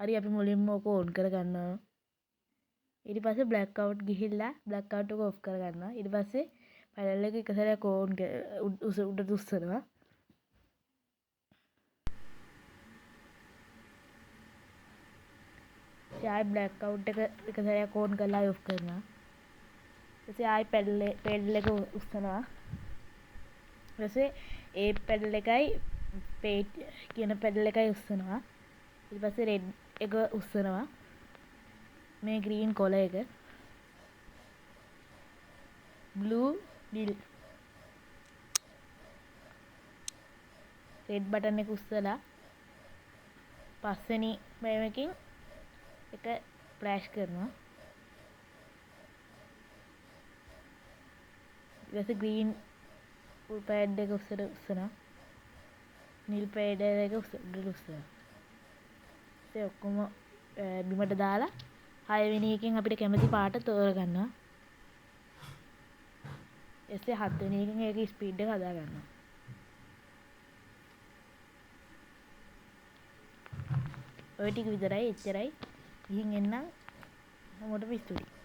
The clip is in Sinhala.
හරි අපි මුලින්ම ඕක ඕන් කරගන්නවා. ඊට පස්සේ බ්ලැක් අවුට් ගිහිල්ලා බ්ලැක් අවුට් එක ඔෆ් කරගන්නවා. ඊට පස්සේ පැනල් එක එක සැරයක් ඕන් උඩට උස්සනවා. ආයි බ්ලැක් අවුට් එක එක සැරයක් ඕන් කරලා ඔෆ් කරනවා. ඊට ආයි පැනල් එක උස්සනවා. ඊට පස්සේ ඒ පැනල් එකයි පේට් කියන පැනල් එකයි උස්සනවා. ඊට පස්සේ රෙඩ් එක උස්සනවා. මේ ග්‍රීන් කොළ එක බ්ලූ නිල් රෙඩ් බටන් එක උස්සලා පස්වෙනි මේවකින් එක ෆ්ලෑෂ් කරනවා. ඊට පස්සේ ග්‍රීන් පෑඩ් එක උස්සනවා. නිල් පෑඩ් එක උඩට උස්සනවා. ඒ ඔක්කොම බිමට දාලා 6 වෙනි එකෙන් අපිට කැමති පාට තෝරගන්නවා. ඊට 7 වෙනි එකෙන් ඒකේ ස්පීඩ් එක හදා ගන්නවා. ඔය ටික විතරයි. එච්චරයි. ගිහින් එන්නම්. හැමෝටම ස්තුතියි.